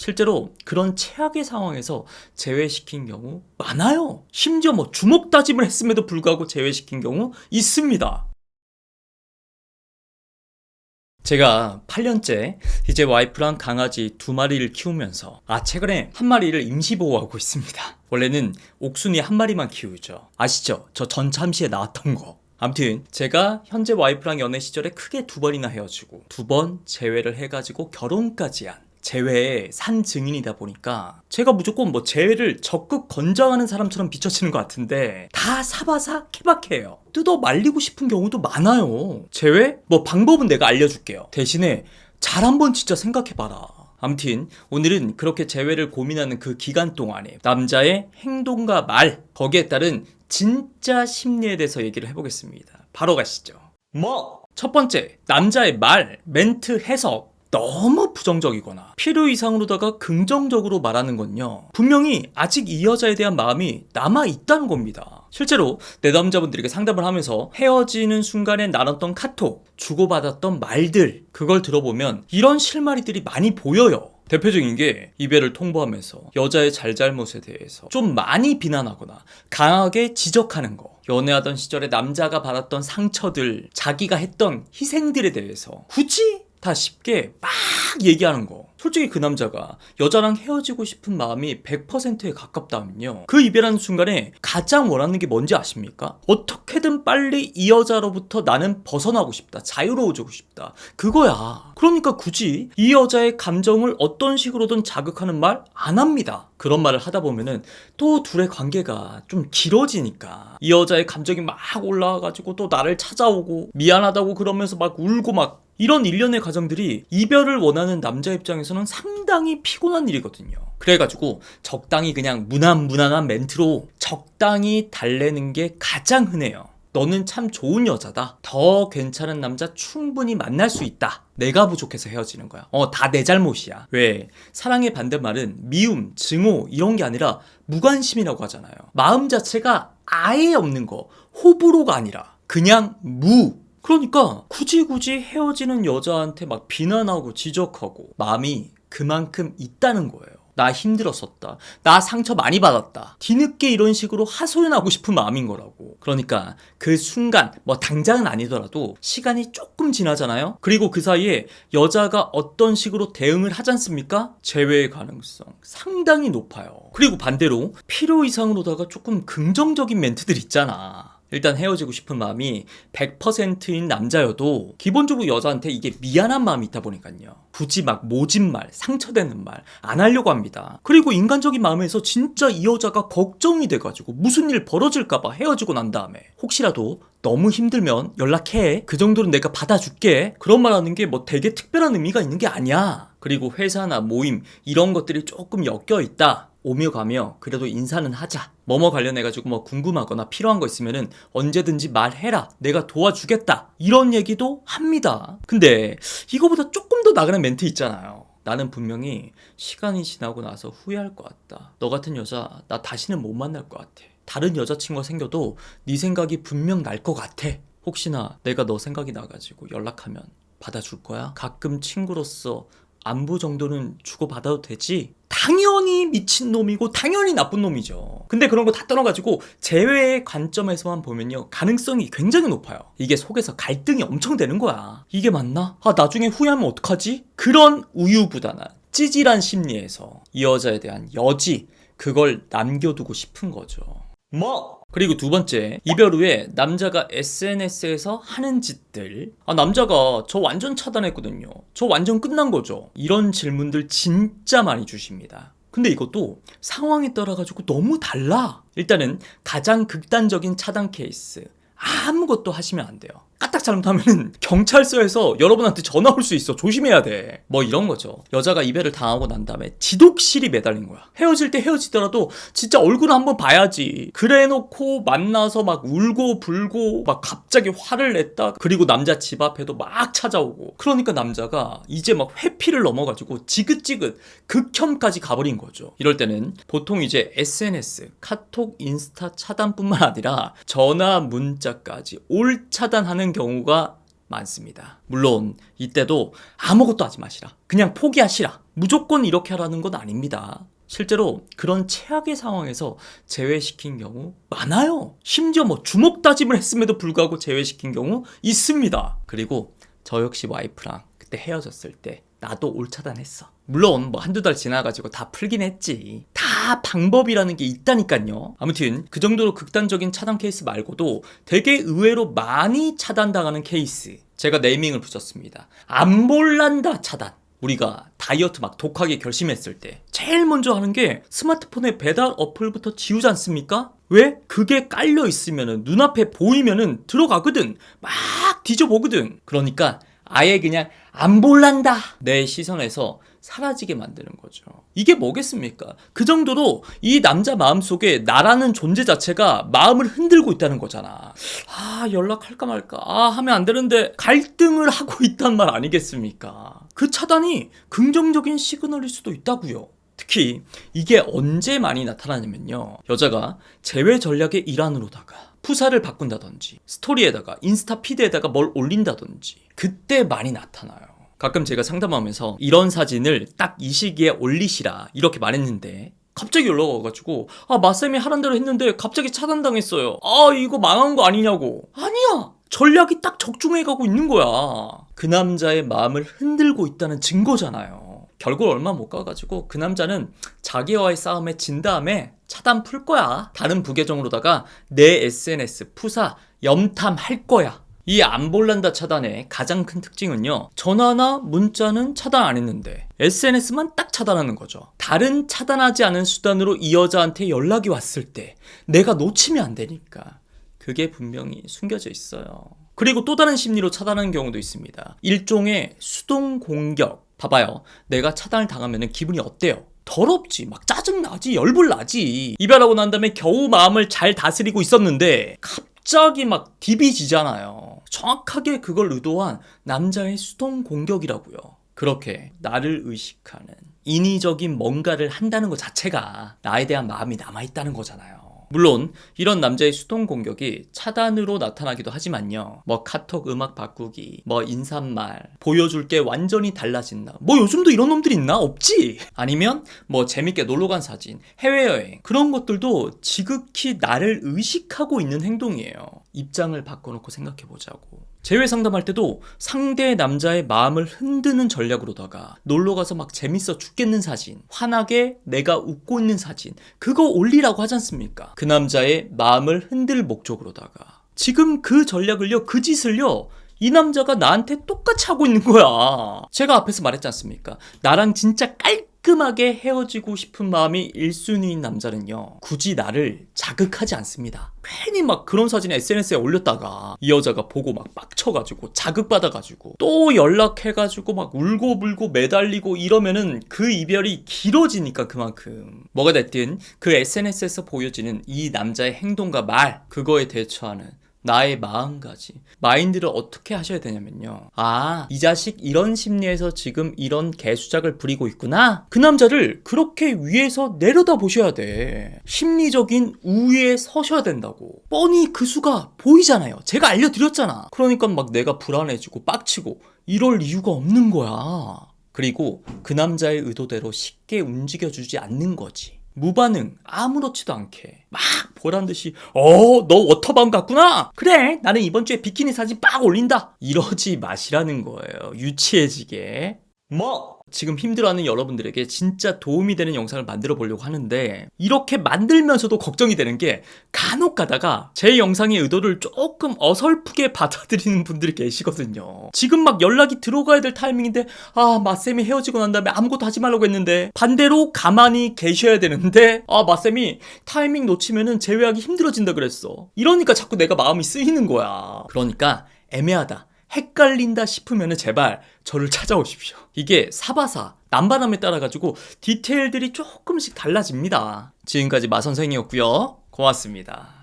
실제로 그런 최악의 상황에서 제외시킨 경우 많아요. 심지어 뭐 주먹 다짐을 했음에도 불구하고 제외시킨 경우 있습니다. 제가 8년째 이제 와이프랑 강아지 2마리를 키우면서 최근에 1마리를 임시보호하고 있습니다. 원래는 옥순이 1마리만 키우죠. 아시죠? 저 전참시에 나왔던 거. 아무튼 제가 현재 와이프랑 연애 시절에 크게 2번이나 헤어지고 2번 재회를 해가지고 결혼까지 한 재회의 산 증인이다 보니까 제가 무조건 뭐 재회를 적극 권장하는 사람처럼 비춰지는 것 같은데 다 사바사 케바케예요. 뜯어 말리고 싶은 경우도 많아요. 재회? 뭐 방법은 내가 알려줄게요. 대신에 잘 한번 진짜 생각해봐라. 아무튼 오늘은 그렇게 재회를 고민하는 그 기간 동안에 남자의 행동과 말, 거기에 따른 진짜 심리에 대해서 얘기를 해보겠습니다. 바로 가시죠. 첫 번째, 남자의 말, 멘트, 해석 너무 부정적이거나 필요 이상으로다가 긍정적으로 말하는 건요, 분명히 아직 이 여자에 대한 마음이 남아있다는 겁니다. 실제로 내담자분들에게 상담을 하면서 헤어지는 순간에 나눴던 카톡, 주고받았던 말들, 그걸 들어보면 이런 실마리들이 많이 보여요. 대표적인 게 이별을 통보하면서 여자의 잘잘못에 대해서 좀 많이 비난하거나 강하게 지적하는 거, 연애하던 시절에 남자가 받았던 상처들, 자기가 했던 희생들에 대해서 굳이 다 쉽게 막 얘기하는 거. 솔직히 그 남자가 여자랑 헤어지고 싶은 마음이 100%에 가깝다면요, 그 이별하는 순간에 가장 원하는 게 뭔지 아십니까? 어떻게든 빨리 이 여자로부터 나는 벗어나고 싶다, 자유로워지고 싶다, 그거야. 그러니까 굳이 이 여자의 감정을 어떤 식으로든 자극하는 말 안 합니다. 그런 말을 하다 보면은 또 둘의 관계가 좀 길어지니까 이 여자의 감정이 막 올라와가지고 또 나를 찾아오고 미안하다고 그러면서 막 울고 막, 이런 일련의 과정들이 이별을 원하는 남자 입장에서는 상당히 피곤한 일이거든요. 그래가지고 적당히 그냥 무난무난한 멘트로 적당히 달래는 게 가장 흔해요. 너는 참 좋은 여자다. 더 괜찮은 남자 충분히 만날 수 있다. 내가 부족해서 헤어지는 거야. 다 내 잘못이야. 왜? 사랑의 반대말은 미움, 증오 이런 게 아니라 무관심이라고 하잖아요. 마음 자체가 아예 없는 거. 호불호가 아니라 그냥 그러니까 굳이 헤어지는 여자한테 막 비난하고 지적하고 마음이 그만큼 있다는 거예요. 나 힘들었었다, 나 상처 많이 받았다, 뒤늦게 이런 식으로 하소연하고 싶은 마음인 거라고. 그러니까 그 순간, 뭐 당장은 아니더라도 시간이 조금 지나잖아요. 그리고 그 사이에 여자가 어떤 식으로 대응을 하지 않습니까? 재회의 가능성 상당히 높아요. 그리고 반대로 필요 이상으로다가 조금 긍정적인 멘트들 있잖아. 일단 헤어지고 싶은 마음이 100%인 남자여도 기본적으로 여자한테 이게 미안한 마음이 있다 보니까요, 굳이 막 모진 말, 상처되는 말 안 하려고 합니다. 그리고 인간적인 마음에서 진짜 이 여자가 걱정이 돼가지고 무슨 일 벌어질까봐 헤어지고 난 다음에 혹시라도 너무 힘들면 연락해, 그 정도는 내가 받아줄게, 그런 말 하는 게 뭐 되게 특별한 의미가 있는 게 아니야. 그리고 회사나 모임 이런 것들이 조금 엮여 있다, 오며 가며 그래도 인사는 하자, 뭐뭐 관련해가지고 뭐 궁금하거나 필요한 거 있으면은 언제든지 말해라, 내가 도와주겠다, 이런 얘기도 합니다. 근데 이거보다 조금 더 나가는 멘트 있잖아요. 나는 분명히 시간이 지나고 나서 후회할 것 같다. 너 같은 여자 나 다시는 못 만날 것 같아. 다른 여자친구가 생겨도 네 생각이 분명 날 것 같아. 혹시나 내가 너 생각이 나가지고 연락하면 받아줄 거야? 가끔 친구로서 안부 정도는 주고받아도 되지? 당연히 미친놈이고 당연히 나쁜 놈이죠. 근데 그런 거 다 떠나가지고 재회의 관점에서만 보면요, 가능성이 굉장히 높아요. 이게 속에서 갈등이 엄청 되는 거야. 이게 맞나? 나중에 후회하면 어떡하지? 그런 우유부단한 찌질한 심리에서 이 여자에 대한 여지, 그걸 남겨두고 싶은 거죠. 그리고 두 번째, 이별 후에 남자가 SNS에서 하는 짓들. 남자가 저 완전 차단했거든요, 저 완전 끝난 거죠, 이런 질문들 진짜 많이 주십니다. 근데 이것도 상황에 따라 가지고 너무 달라. 일단은 가장 극단적인 차단 케이스, 아무것도 하시면 안 돼요. 까딱 잘못하면 경찰서에서 여러분한테 전화 올 수 있어. 조심해야 돼. 뭐 이런 거죠. 여자가 이별을 당하고 난 다음에 지독실이 매달린 거야. 헤어질 때 헤어지더라도 진짜 얼굴을 한번 봐야지. 그래 놓고 만나서 막 울고 불고 막 갑자기 화를 냈다. 그리고 남자 집 앞에도 막 찾아오고. 그러니까 남자가 이제 막 회피를 넘어가지고 지긋지긋 극혐까지 가버린 거죠. 이럴 때는 보통 이제 SNS, 카톡, 인스타 차단뿐만 아니라 전화, 문자까지 올 차단하는 경우가 많습니다. 물론 이때도 아무것도 하지 마시라, 그냥 포기하시라, 무조건 이렇게 하라는 건 아닙니다. 실제로 그런 최악의 상황에서 제외시킨 경우 많아요. 심지어 뭐 주먹 다짐을 했음에도 불구하고 제외시킨 경우 있습니다. 그리고 저 역시 와이프랑 그때 헤어졌을 때 나도 올 차단했어. 물론 뭐 한두 달 지나가지고 다 풀긴 했지. 다 방법이라는 게 있다니까요. 아무튼 그 정도로 극단적인 차단 케이스 말고도 되게 의외로 많이 차단당하는 케이스, 제가 네이밍을 붙였습니다. 안 볼란다 차단. 우리가 다이어트 막 독하게 결심했을 때 제일 먼저 하는 게 스마트폰의 배달 어플부터 지우지 않습니까? 왜? 그게 깔려 있으면은 눈앞에 보이면은 들어가거든. 막 뒤져보거든. 그러니까 아예 그냥 안 볼란다 내 시선에서 사라지게 만드는 거죠. 이게 뭐겠습니까? 그 정도로 이 남자 마음속에 나라는 존재 자체가 마음을 흔들고 있다는 거잖아. 연락할까 말까, 하면 안 되는데 갈등을 하고 있단 말 아니겠습니까? 그 차단이 긍정적인 시그널일 수도 있다고요. 특히 이게 언제 많이 나타나냐면요, 여자가 제외 전략의 일환으로다가 푸사를 바꾼다든지 스토리에다가 인스타 피드에다가 뭘 올린다든지 그때 많이 나타나요. 가끔 제가 상담하면서 이런 사진을 딱 이 시기에 올리시라 이렇게 말했는데 갑자기 연락 와가지고 마쌤이 하란 대로 했는데 갑자기 차단당했어요. 이거 망한 거 아니냐고. 아니야, 전략이 딱 적중해가고 있는 거야. 그 남자의 마음을 흔들고 있다는 증거잖아요. 결국 얼마 못 가가지고 그 남자는 자기와의 싸움에 진 다음에 차단 풀 거야. 다른 부계정으로다가 내 SNS 푸사 염탐할 거야. 이 안 볼란다 차단의 가장 큰 특징은요, 전화나 문자는 차단 안 했는데 SNS만 딱 차단하는 거죠. 다른 차단하지 않은 수단으로 이 여자한테 연락이 왔을 때 내가 놓치면 안 되니까 그게 분명히 숨겨져 있어요. 그리고 또 다른 심리로 차단하는 경우도 있습니다. 일종의 수동 공격. 봐봐요, 내가 차단을 당하면 기분이 어때요? 더럽지, 막 짜증나지, 열불나지. 이별하고 난 다음에 겨우 마음을 잘 다스리고 있었는데 갑자기 막 디비지잖아요. 정확하게 그걸 의도한 남자의 수동 공격이라고요. 그렇게 나를 의식하는 인위적인 뭔가를 한다는 것 자체가 나에 대한 마음이 남아있다는 거잖아요. 물론 이런 남자의 수동 공격이 차단으로 나타나기도 하지만요, 뭐 카톡 음악 바꾸기, 뭐 인사말, 보여줄 게 완전히 달라진다, 뭐 요즘도 이런 놈들 있나? 없지? 아니면 뭐 재밌게 놀러간 사진, 해외여행, 그런 것들도 지극히 나를 의식하고 있는 행동이에요. 입장을 바꿔놓고 생각해보자고. 제외 상담할 때도 상대 남자의 마음을 흔드는 전략으로다가 놀러가서 막 재밌어 죽겠는 사진, 환하게 내가 웃고 있는 사진, 그거 올리라고 하지 않습니까? 그 남자의 마음을 흔들 목적으로다가 지금 그 전략을요, 그 짓을요, 이 남자가 나한테 똑같이 하고 있는 거야. 제가 앞에서 말했지 않습니까? 나랑 진짜 깔끔하게 헤어지고 싶은 마음이 1순위인 남자는요, 굳이 나를 자극하지 않습니다. 괜히 막 그런 사진 SNS에 올렸다가 이 여자가 보고 막 빡쳐가지고 자극받아가지고 또 연락해가지고 막 울고불고 매달리고 이러면은 그 이별이 길어지니까 그만큼. 뭐가 됐든 그 SNS에서 보여지는 이 남자의 행동과 말, 그거에 대처하는 나의 마음가짐, 마인드를 어떻게 하셔야 되냐면요, 이 자식 이런 심리에서 지금 이런 개수작을 부리고 있구나. 그 남자를 그렇게 위에서 내려다 보셔야 돼. 심리적인 우위에 서셔야 된다고. 뻔히 그 수가 보이잖아요. 제가 알려드렸잖아. 그러니까 막 내가 불안해지고 빡치고 이럴 이유가 없는 거야. 그리고 그 남자의 의도대로 쉽게 움직여주지 않는 거지. 무반응, 아무렇지도 않게 막 보란듯이 너 워터밤 같구나? 그래, 나는 이번 주에 비키니 사진 빡 올린다, 이러지 마시라는 거예요. 유치해지게. 지금 힘들어하는 여러분들에게 진짜 도움이 되는 영상을 만들어 보려고 하는데, 이렇게 만들면서도 걱정이 되는 게 간혹 가다가 제 영상의 의도를 조금 어설프게 받아들이는 분들이 계시거든요. 지금 막 연락이 들어가야 될 타이밍인데 마쌤이 헤어지고 난 다음에 아무것도 하지 말라고 했는데, 반대로 가만히 계셔야 되는데 마쌤이 타이밍 놓치면은 제외하기 힘들어진다 그랬어. 이러니까 자꾸 내가 마음이 쓰이는 거야. 그러니까 애매하다, 헷갈린다 싶으면 제발 저를 찾아오십시오. 이게 사바사 남바람에 따라가지고 디테일들이 조금씩 달라집니다. 지금까지 마선생이었고요. 고맙습니다.